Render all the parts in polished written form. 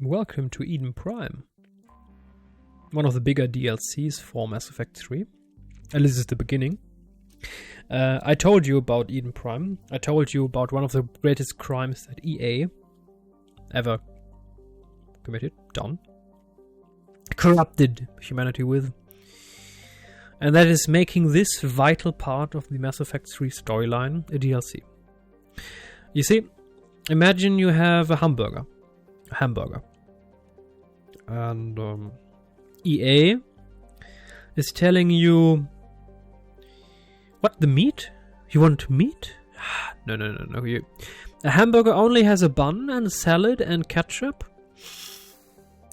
Welcome to Eden Prime. One of the bigger DLCs for Mass Effect 3. At least it's the beginning. I told you about Eden Prime. I told you about one of the greatest crimes that EA ever committed, done, corrupted humanity with. And that is making this vital part of the Mass Effect 3 storyline a DLC. You see, imagine you have a hamburger. And EA is telling you, what, the meat? You want meat? No. A hamburger only has a bun and salad and ketchup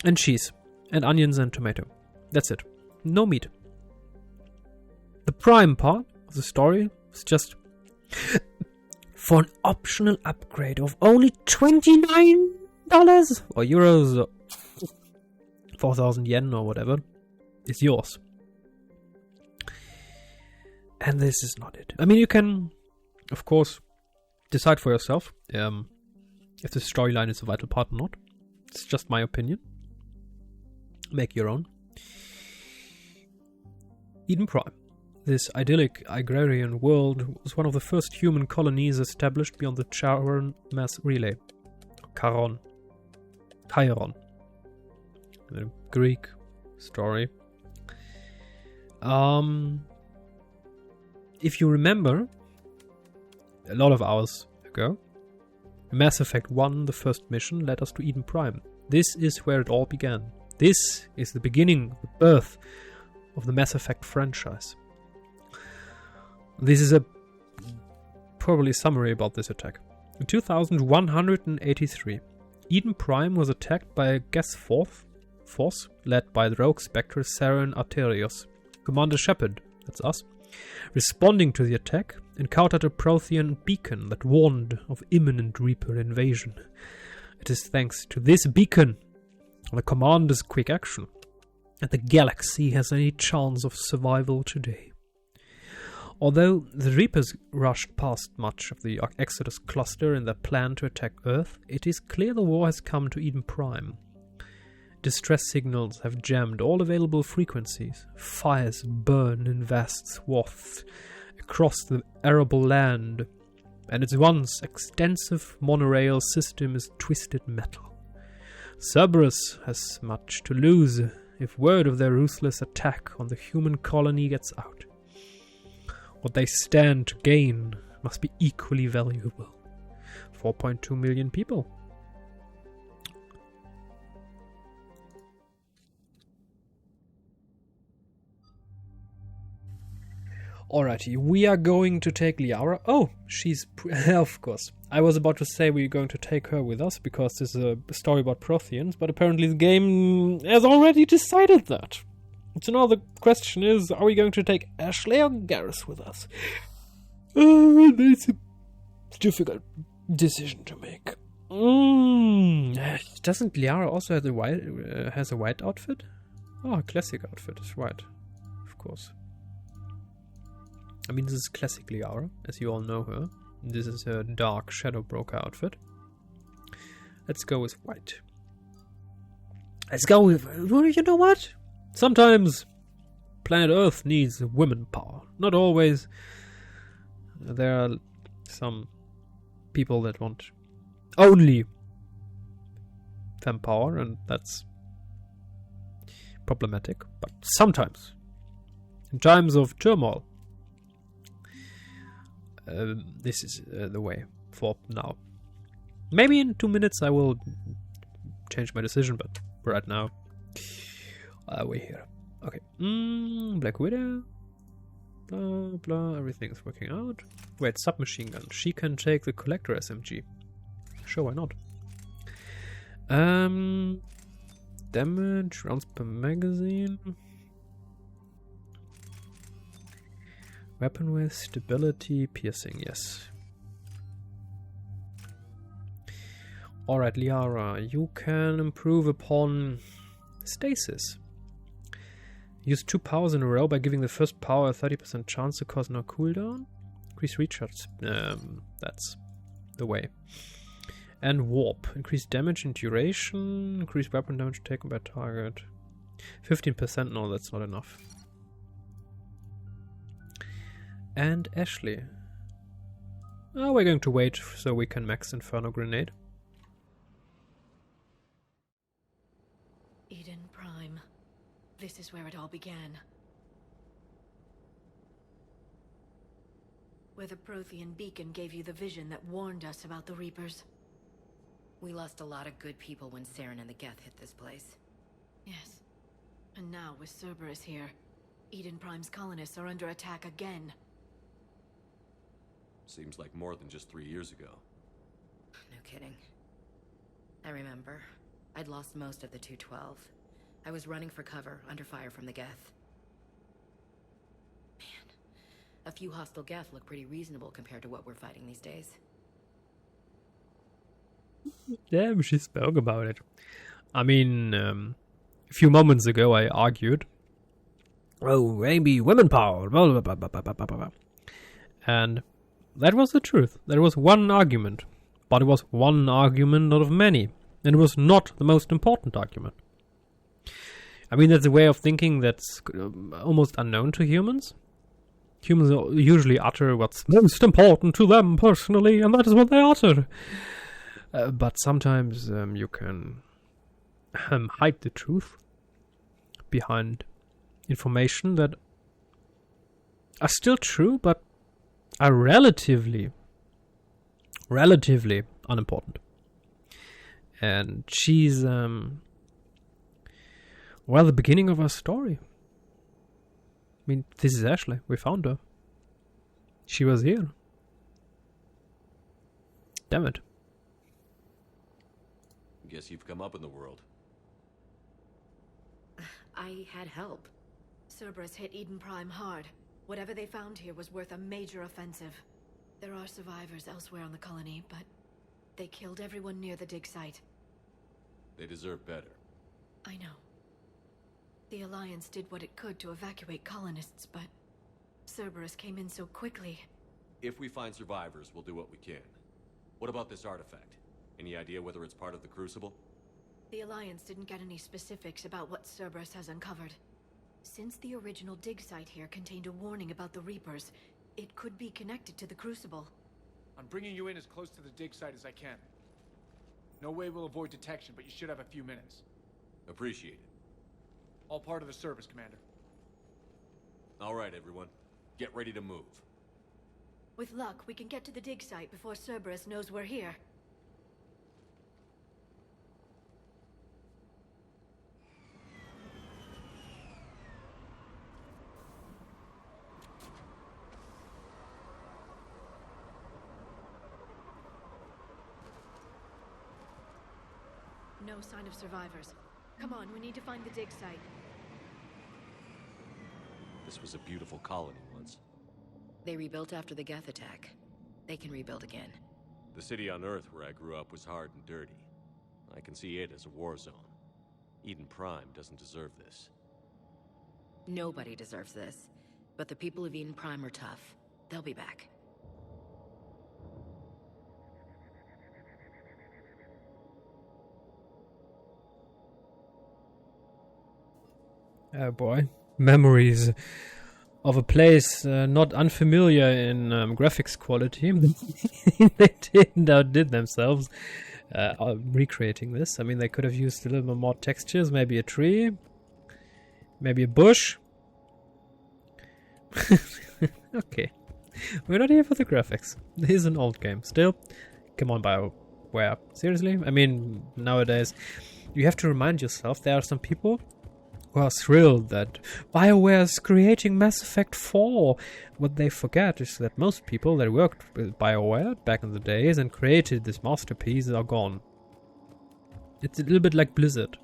and cheese and onions and tomato. That's it. No meat. The prime part of the story is just for an optional upgrade of only $29 or euros, 4,000 yen or whatever, is yours. And this is not it. I mean, you can, of course, decide for yourself if the storyline is a vital part or not. It's just my opinion. Make your own. Eden Prime. This idyllic agrarian world was one of the first human colonies established beyond the Charon mass relay. Chiron. The Greek story. If you remember, a lot of hours ago, Mass Effect 1, the first mission, led us to Eden Prime. This is where it all began. This is the beginning, the birth of the Mass Effect franchise. This is probably a summary about this attack. In 2183, Eden Prime was attacked by a gas force led by the rogue Spectre Saren Arterios. Commander Shepard, that's us, responding to the attack, encountered a Prothean beacon that warned of imminent Reaper invasion. It is thanks to this beacon and the commander's quick action that the galaxy has any chance of survival today. Although the Reapers rushed past much of the Exodus cluster in their plan to attack Earth, it is clear the war has come to Eden Prime. Distress signals have jammed all available frequencies. Fires burn in vast swaths across the arable land, and its once extensive monorail system is twisted metal. Cerberus has much to lose if word of their ruthless attack on the human colony gets out. What they stand to gain must be equally valuable. 4.2 million people. Alrighty, we are going to take Liara. Oh, she's... of course. I was about to say we're going to take her with us because this is a story about Protheans, but apparently the game has already decided that. So now the question is, are we going to take Ashley or Garrus with us? It's a difficult decision to make. Doesn't Liara also have has a white outfit? Oh, classic outfit is white. Of course. I mean, this is classic Liara, as you all know her. This is her dark Shadow Broker outfit. Let's go with white. Let's go with... You know what? Sometimes planet Earth needs women power. Not always. There are some people that want only femme power, and that's problematic. But sometimes, in times of turmoil, this is the way for now. Maybe in 2 minutes I will change my decision, but right now we're here. Okay. Black Widow. Blah blah. Everything's working out. Wait, submachine gun. She can take the collector SMG. Sure, why not? Damage, rounds per magazine. Weapon with stability, piercing, yes. Alright, Liara, you can improve upon stasis. Use 2 powers in a row by giving the first power a 30% chance to cause no cooldown. Increase recharge. That's the way. And warp. Increased damage and duration. Increased weapon damage taken by target. 15%. No, that's not enough. And Ashley. Oh, we're going to wait so we can max Inferno Grenade. Eden Prime. This is where it all began. Where the Prothean beacon gave you the vision that warned us about the Reapers. We lost a lot of good people when Saren and the Geth hit this place. Yes. And now with Cerberus here, Eden Prime's colonists are under attack again. Seems like more than just 3 years ago. No kidding. I remember. I'd lost most of the 212. I was running for cover, under fire from the Geth. Man, a few hostile Geth look pretty reasonable compared to what we're fighting these days. Damn, she spoke about it. I mean, a few moments ago I argued, oh, maybe women power, blah, blah, blah, blah, blah, blah, blah. And that was the truth. There was one argument. But it was one argument out of many. And it was not the most important argument. I mean, that's a way of thinking that's almost unknown to humans. Humans usually utter what's most important to them personally, and that is what they utter. But sometimes you can hide the truth behind information that are still true, but are relatively unimportant. And she's, well, the beginning of our story. I mean, this is Ashley. We found her. She was here. Damn it. Guess you've come up in the world. I had help. Cerberus hit Eden Prime hard. Whatever they found here was worth a major offensive. There are survivors elsewhere on the colony, but they killed everyone near the dig site. They deserve better. I know. The Alliance did what it could to evacuate colonists, but Cerberus came in so quickly. If we find survivors, we'll do what we can. What about this artifact? Any idea whether it's part of the Crucible? The Alliance didn't get any specifics about what Cerberus has uncovered. Since the original dig site here contained a warning about the Reapers, it could be connected to the Crucible. I'm bringing you in as close to the dig site as I can. No way we'll avoid detection, but you should have a few minutes. Appreciate it. All part of the service, Commander. All right, everyone. Get ready to move. With luck, we can get to the dig site before Cerberus knows we're here. No sign of survivors. Come on, we need to find the dig site. This was a beautiful colony once. They rebuilt after the Geth attack. They can rebuild again. The city on Earth where I grew up was hard and dirty. I can see it as a war zone. Eden Prime doesn't deserve this. Nobody deserves this. But the people of Eden Prime are tough. They'll be back. Oh boy. Memories of a place not unfamiliar in graphics quality. They outdid themselves recreating this. I mean, they could have used a little bit more textures, maybe a tree, maybe a bush. Okay. We're not here for the graphics. This is an old game. Still, come on, BioWare. Seriously? I mean, nowadays, you have to remind yourself there are some people who are thrilled that BioWare is creating Mass Effect 4. What they forget is that most people that worked with BioWare back in the days and created this masterpiece are gone. It's a little bit like Blizzard.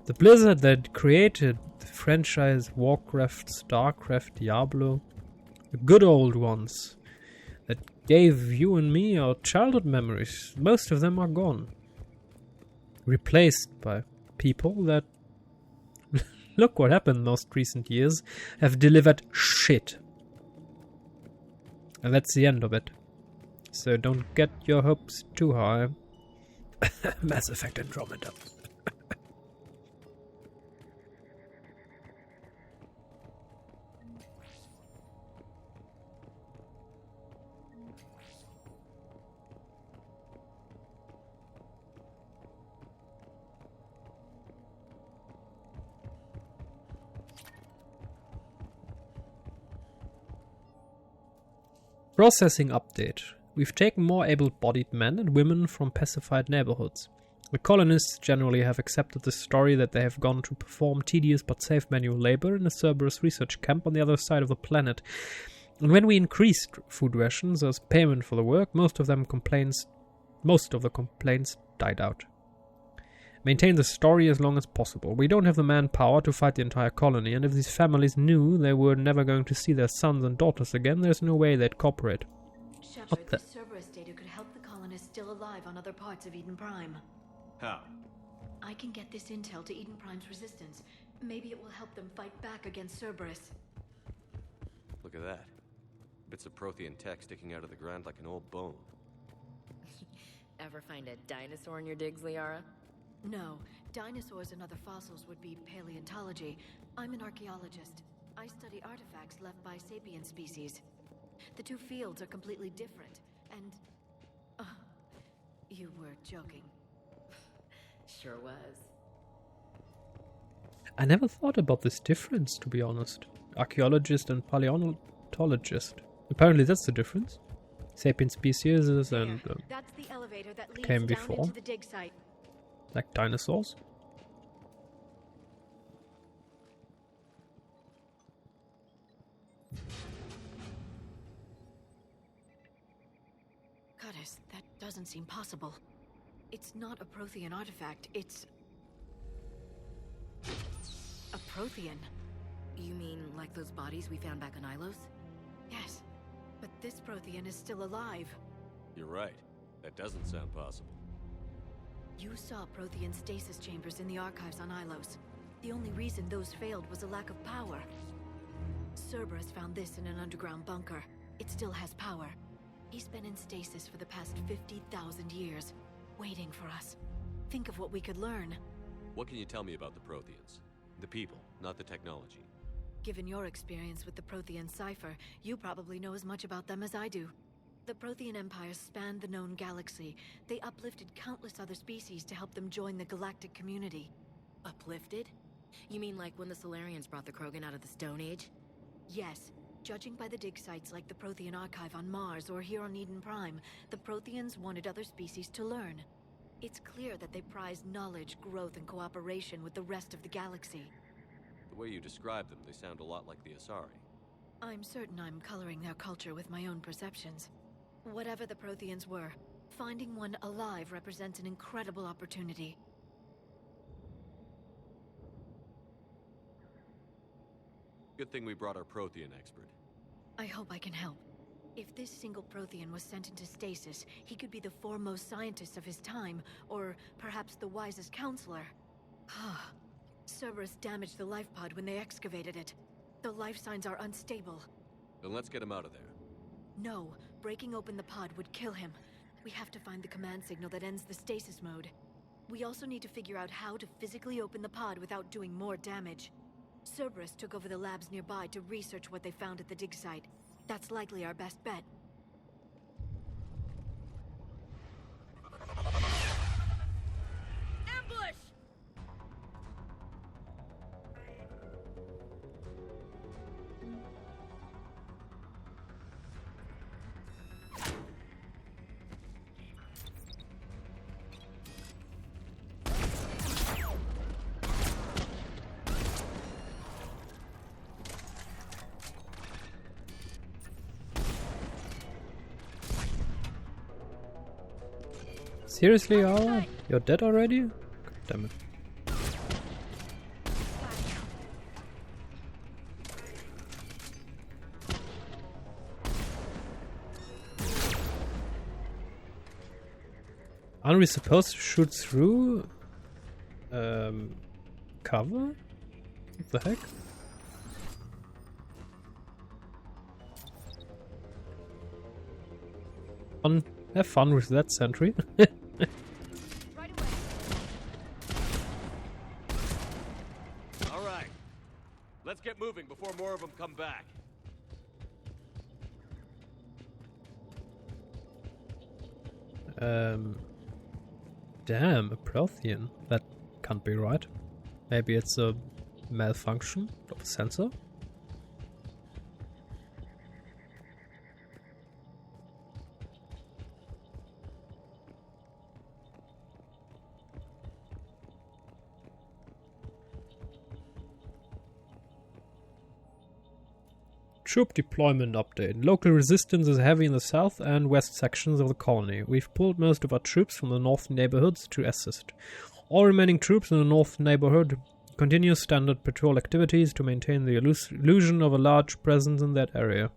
The Blizzard that created the franchise Warcraft, Starcraft, Diablo, the good old ones that gave you and me our childhood memories, most of them are gone. Replaced by people that, look what happened in most recent years, have delivered shit. And that's the end of it. So don't get your hopes too high. Mass Effect Andromeda. Processing update. We've taken more able-bodied men and women from pacified neighborhoods. The colonists generally have accepted the story that they have gone to perform tedious but safe manual labor in a Cerberus research camp on the other side of the planet. And when we increased food rations as payment for the work, most of the complaints died out. Maintain the story as long as possible. We don't have the manpower to fight the entire colony, and if these families knew they were never going to see their sons and daughters again, there's no way they'd cooperate. Shepard, the Cerberus data could help the colonists still alive on other parts of Eden Prime. How? I can get this intel to Eden Prime's resistance. Maybe it will help them fight back against Cerberus. Look at that. Bits of Prothean tech sticking out of the ground like an old bone. Ever find a dinosaur in your digs, Liara? No, dinosaurs and other fossils would be paleontology. I'm an archaeologist. I study artifacts left by sapien species. The two fields are completely different, and... you were joking. Sure was. I never thought about this difference, to be honest. Archaeologist and paleontologist. Apparently that's the difference. Sapien species and that's the elevator that leads came down before. into the dig site. Like dinosaurs. Goddess, that doesn't seem possible. It's not a Prothean artifact, it's... a Prothean. You mean like those bodies we found back on Ilos? Yes, but this Prothean is still alive. You're right. That doesn't sound possible. You saw Prothean stasis chambers in the archives on Ilos. The only reason those failed was a lack of power. Cerberus found this in an underground bunker. It still has power. He's been in stasis for the past 50,000 years, waiting for us. Think of what we could learn. What can you tell me about the Protheans? The people, not the technology. Given your experience with the Prothean cipher, you probably know as much about them as I do. The Prothean Empire spanned the known galaxy. They uplifted countless other species to help them join the galactic community. Uplifted? You mean like when the Solarians brought the Krogan out of the Stone Age? Yes. Judging by the dig sites like the Prothean Archive on Mars or here on Eden Prime, the Protheans wanted other species to learn. It's clear that they prized knowledge, growth, and cooperation with the rest of the galaxy. The way you describe them, they sound a lot like the Asari. I'm certain I'm coloring their culture with my own perceptions. Whatever the Protheans were, finding one alive represents an incredible opportunity. Good thing we brought our Prothean expert. I hope I can help. If this single Prothean was sent into stasis, he could be the foremost scientist of his time, or perhaps the wisest counselor. Cerberus damaged the life pod when they excavated it. The life signs are unstable. Then let's get him out of there. No, breaking open the pod would kill him. We have to find the command signal that ends the stasis mode. We also need to figure out how to physically open the pod without doing more damage. Cerberus took over the labs nearby to research what they found at the dig site. That's likely our best bet. Ambush! Seriously, Ara? You're dead already? God damn it. Aren't we supposed to shoot through cover? What the heck? Have fun with that sentry. Damn, a Prothean. That can't be right. Maybe it's a malfunction of a sensor? Troop deployment update. Local resistance is heavy in the south and west sections of the colony. We've pulled most of our troops from the north neighborhoods to assist. All remaining troops in the north neighborhood continue standard patrol activities to maintain the illusion of a large presence in that area.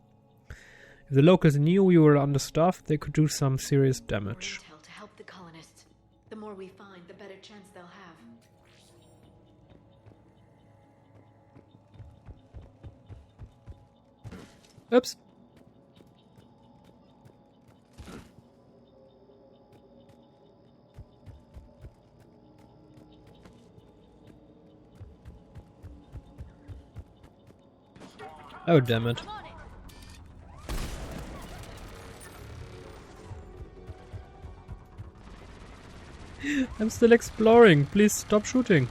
If the locals knew we were understaffed, they could do some serious damage. Intel to help the colonists. The more we find, the better chance they'll have. Oops. Oh, damn it. I'm still exploring. Please stop shooting.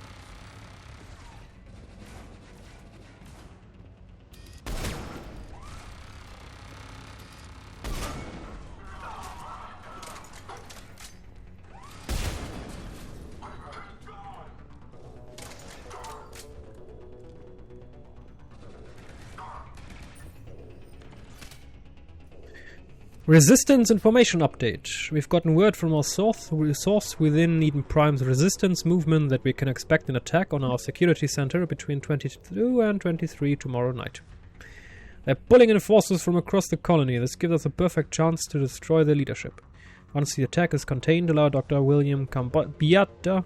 Resistance information update. We've gotten word from our source within Eden Prime's resistance movement that we can expect an attack on our security center between 22 and 23 tomorrow night. They're pulling in forces from across the colony. This gives us a perfect chance to destroy their leadership. Once the attack is contained, allow Dr. William Cambiata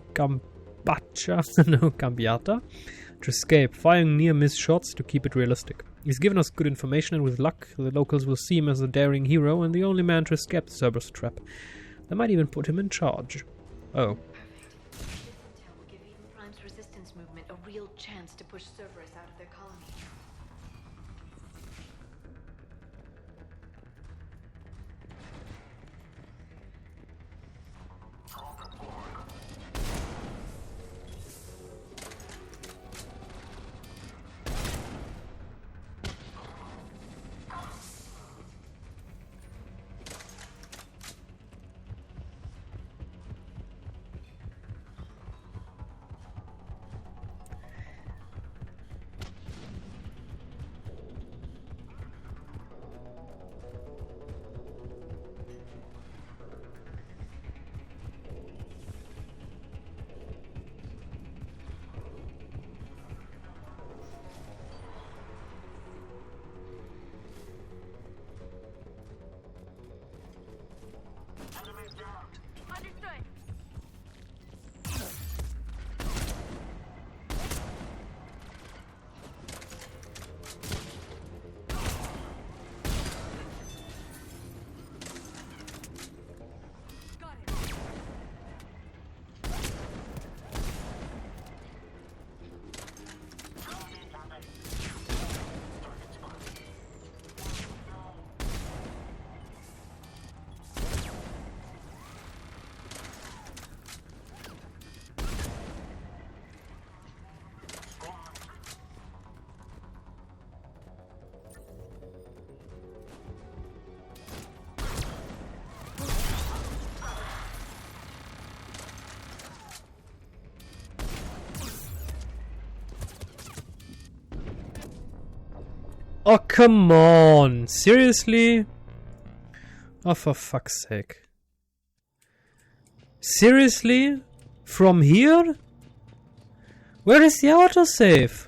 to escape, firing near-miss shots to keep it realistic. He's given us good information, and with luck, the locals will see him as a daring hero and the only man to escape the Cerberus trap. They might even put him in charge. Oh. Perfect. This intel will give Eden Prime's resistance movement a real chance to push Cerberus out of their colony. Oh, come on! Seriously? Oh, for fuck's sake. Seriously? From here? Where is the autosave?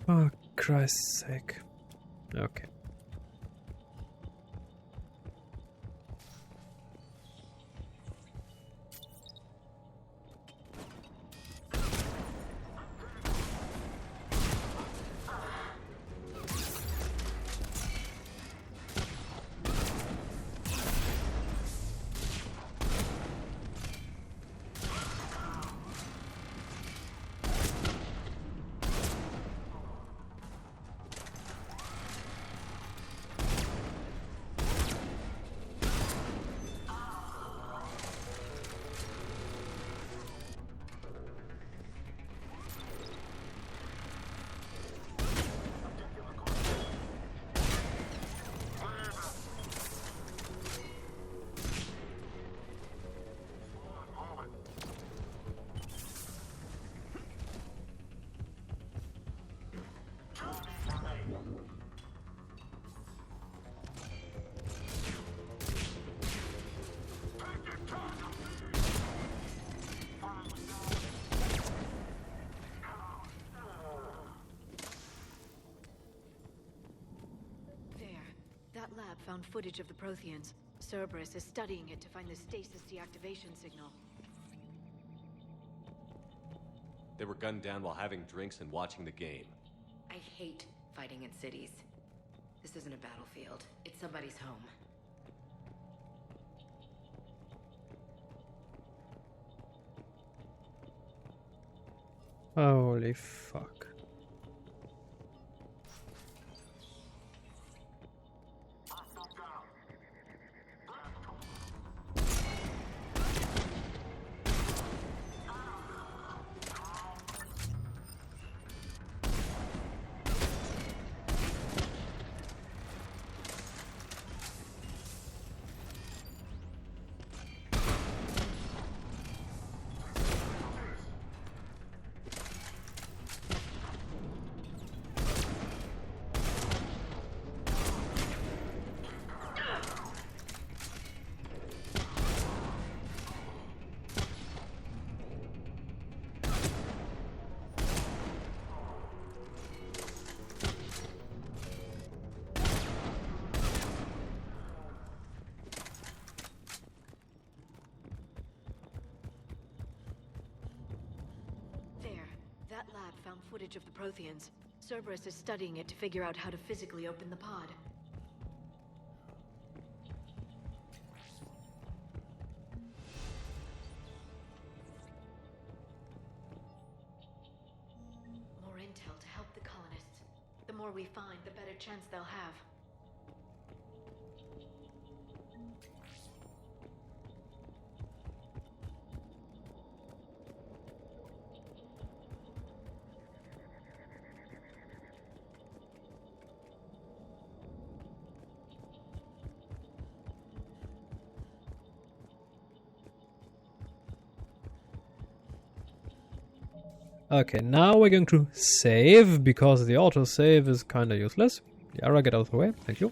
Oh, Christ's sake. Okay. lab found footage of the Protheans. Cerberus is studying it to find the stasis deactivation signal. They were gunned down while having drinks and watching the game. I hate fighting in cities. This isn't a battlefield. It's somebody's home. Holy fuck. That lab found footage of the Protheans. Cerberus is studying it to figure out how to physically open the pod. More intel to help the colonists. The more we find, the better chance they'll have. Okay, now we're going to save, because the autosave is kinda useless. Yara, get out of the way, thank you.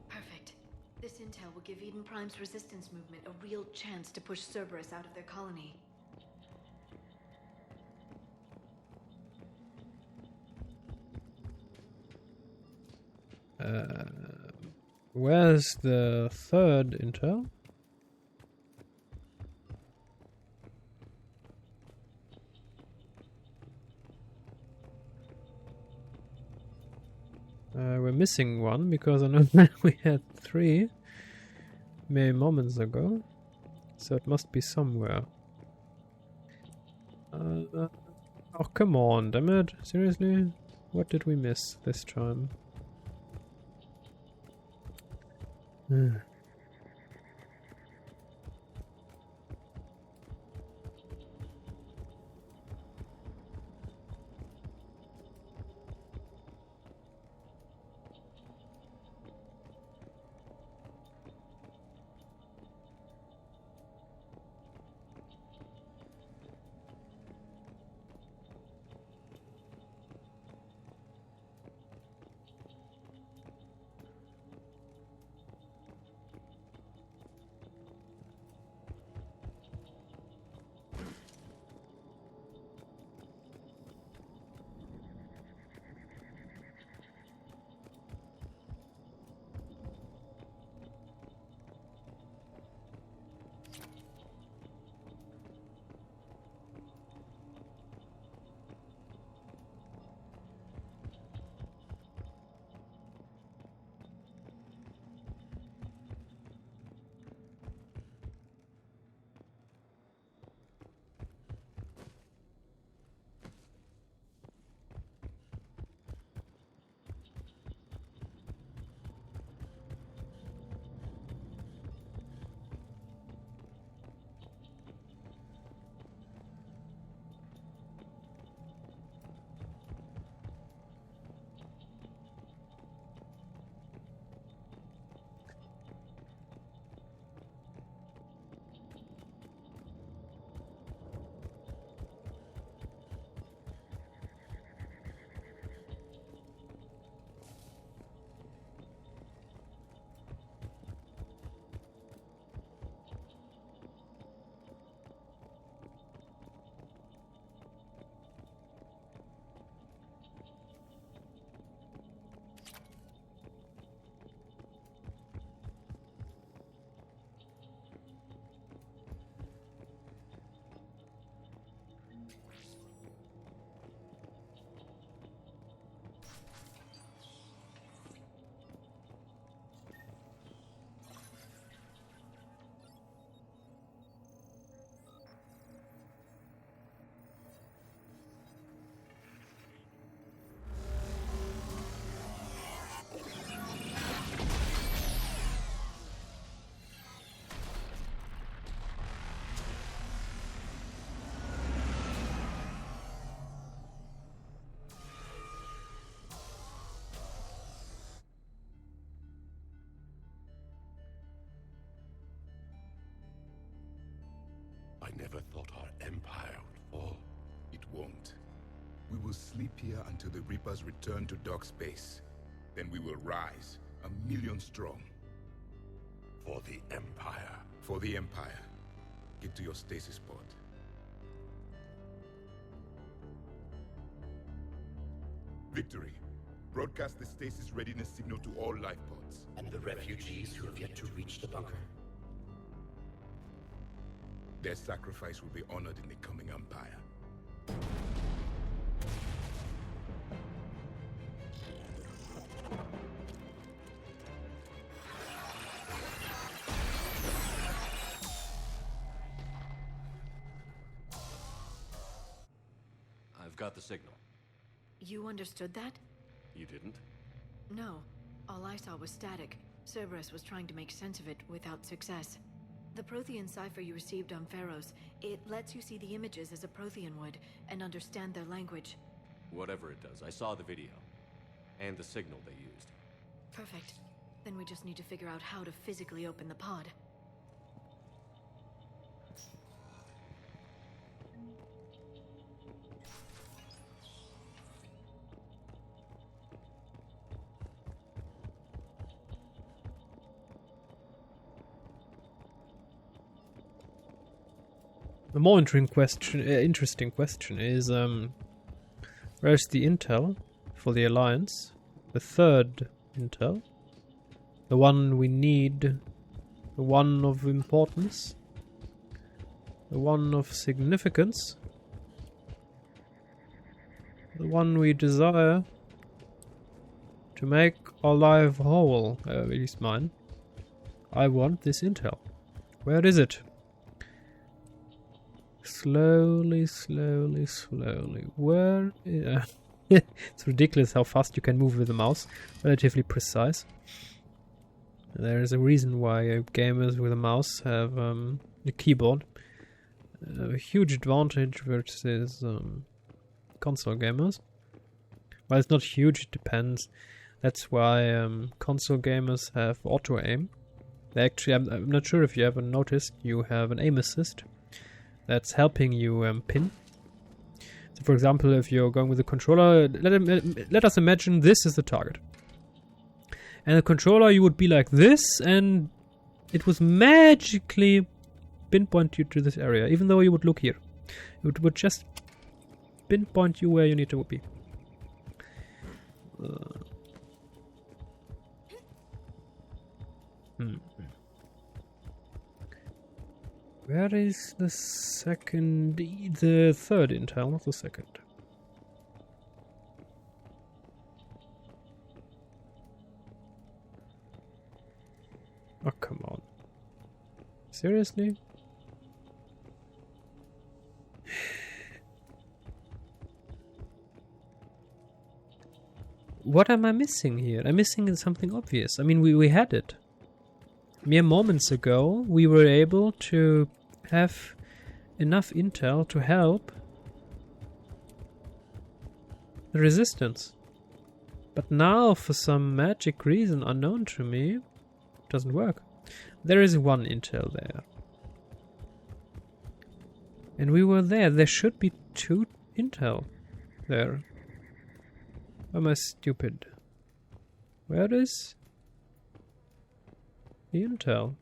Perfect. This intel will give Eden Prime's resistance movement a real chance to push Cerberus out of their colony. Where's the third intel? We're missing one because I know that we had 3 mere moments ago, so it must be somewhere. Oh, come on, damn it! Seriously? What did we miss this time? never thought our empire would fall. It won't. We will sleep here until the Reapers return to dark space. Then we will rise, 1,000,000 strong. For the empire. For the Empire. Get to your stasis pod. Victory. Broadcast the stasis readiness signal to all life pods. And the refugees who have yet to reach the bunker. Their sacrifice will be honored in the coming Empire. I've got the signal. You understood that? You didn't? No. All I saw was static. Cerberus was trying to make sense of it without success. The Prothean cipher you received on Pharaohs, it lets you see the images as a Prothean would and understand their language. Whatever it does, I saw the video. And the signal they used. Perfect. Then we just need to figure out how to physically open the pod. The more interesting question is, where's the intel for the Alliance? The third intel? The one we need? The one of importance? The one of significance? The one we desire to make our life whole, at least mine. I want this intel. Where is it? Slowly. Where? It's ridiculous how fast you can move with the mouse. Relatively precise. There is a reason why gamers with a mouse have a keyboard. A huge advantage versus console gamers. Well, it's not huge, it depends. That's why console gamers have auto-aim. They actually, I'm not sure if you ever noticed, you have an aim assist that's helping you pin. So for example, if you're going with the controller, let us imagine this is the target. And the controller, you would be like this, and it was magically pinpoint you to this area, even though you would look here. It would just pinpoint you where you need to be. Where is the third intel, not the second? Oh, come on. Seriously? What am I missing here? I'm missing something obvious. I mean, we had it. Mere moments ago, we were able to have enough intel to help the resistance. But now, for some magic reason unknown to me, it doesn't work. There is one intel there. And we were there. There should be two intel there. Am I stupid? Where is the intel?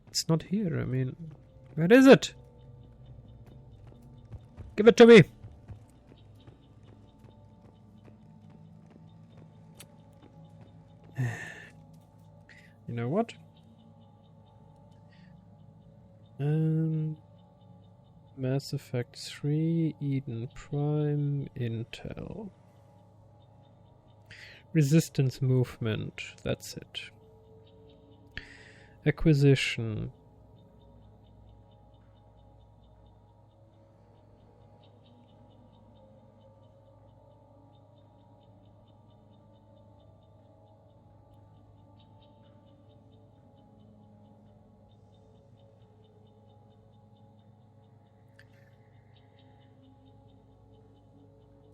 It's not here. I mean, where is it? Give it to me. You know what? Mass Effect 3, Eden Prime, Intel. Resistance movement, that's it. Acquisition.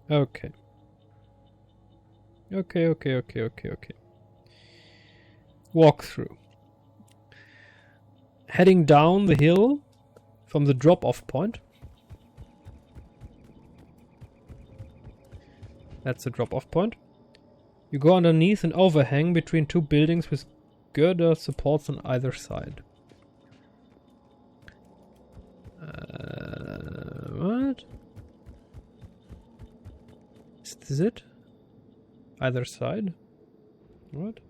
Okay. Okay. Walkthrough. heading down the hill from the drop-off point. That's the drop-off point. You go underneath an overhang between two buildings with girder supports on either side. What? Is this it? Either side? What?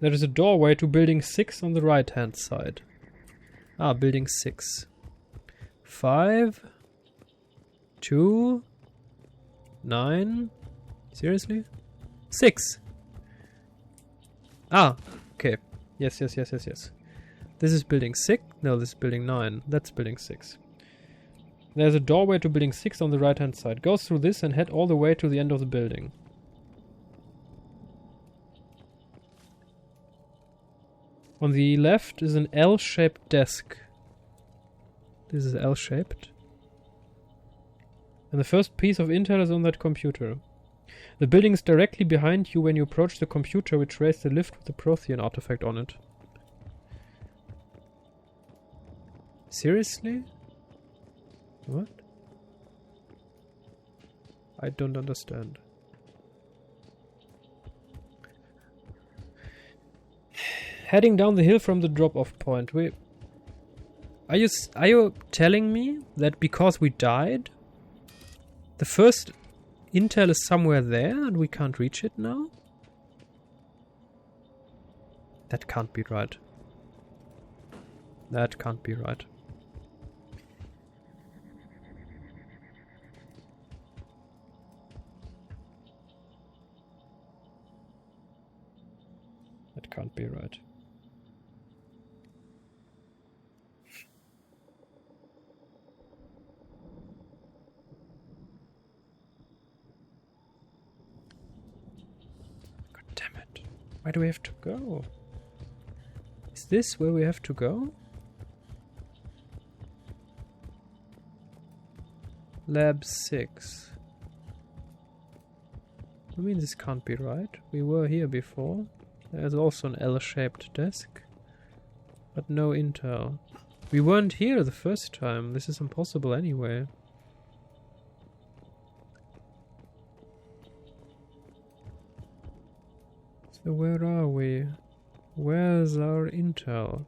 There is a doorway to building 6 on the right hand side. Ah, building 6. 5 2 9. Seriously? 6. Ah, okay. Yes. This is building 6. No, this is building 9. That's building 6. There's a doorway to building 6 on the right hand side. Go through this and head all the way to the end of the building. On the left is an L-shaped desk. This is L-shaped. And the first piece of intel is on that computer. The building is directly behind you when you approach the computer, which raised the lift with the Prothean artifact on it. Seriously? What? I don't understand. Heading down the hill from the drop-off point. Are you telling me that because we died, the first intel is somewhere there and we can't reach it now? That can't be right. That can't be right. That can't be right. God damn it. Where do we have to go? Is this where we have to go? Lab 6. I mean, this can't be right. We were here before. There's also an L-shaped desk. But no intel. We weren't here the first time. This is impossible anyway. So where are we? Where's our intel?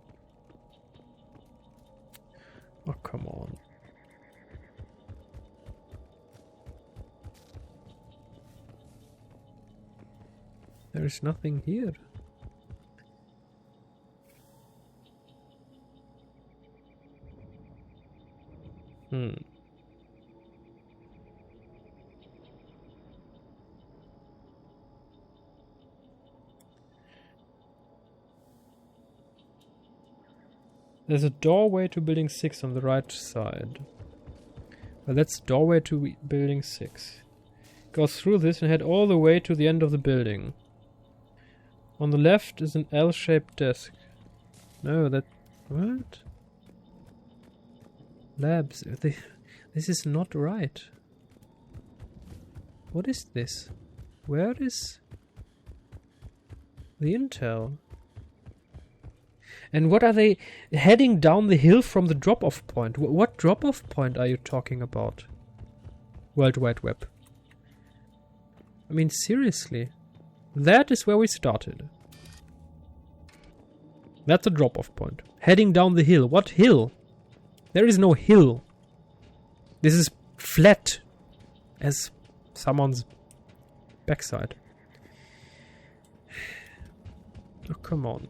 Oh, come on. There is nothing here. There's a doorway to building 6 on the right side. Well, that's doorway to building 6. Go through this and head all the way to the end of the building. On the left is an L-shaped desk. No, that... What? Labs. This is not right. What is this? Where is the intel? And what are they heading down the hill from the drop-off point? What drop-off point are you talking about? World Wide Web. I mean, seriously. That is where we started. That's a drop-off point. Heading down the hill. What hill? There is no hill. This is flat as someone's backside. Oh, come on.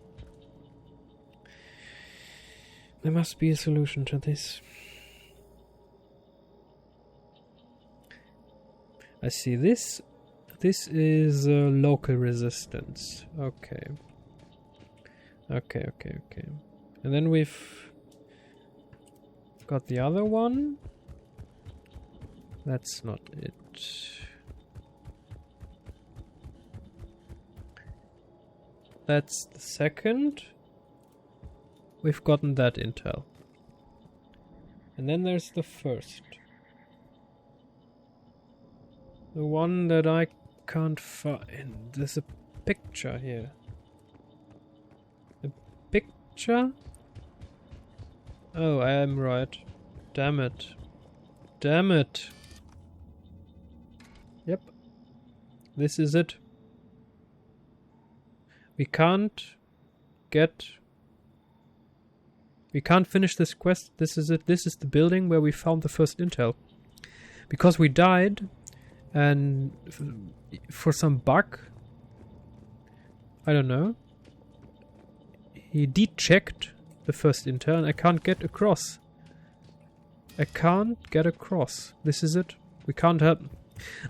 There must be a solution to this. I see this. This is local resistance. Okay. Okay. And then we've got the other one. That's not it. That's the second. We've gotten that intel. And then there's the first. The one that I can't find. There's a picture here. A picture? Oh, I am right. Damn it. Damn it. Yep. This is it. We can't finish this quest. This is it. This is the building where we found the first intel. Because we died, and for some bug, I don't know, he de-checked the first intel and I can't get across. I can't get across. This is it. We can't help.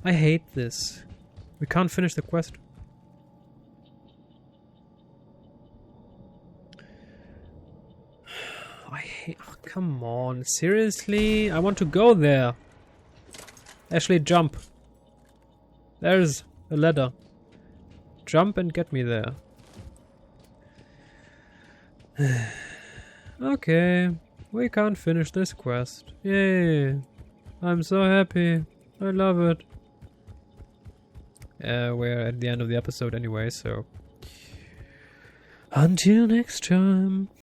I hate this. We can't finish the quest. I hate... Oh, come on. Seriously? I want to go there. Ashley, jump. There's a ladder. Jump and get me there. Okay. We can't finish this quest. Yay. I'm so happy. I love it. We're at the end of the episode anyway, so... Until next time.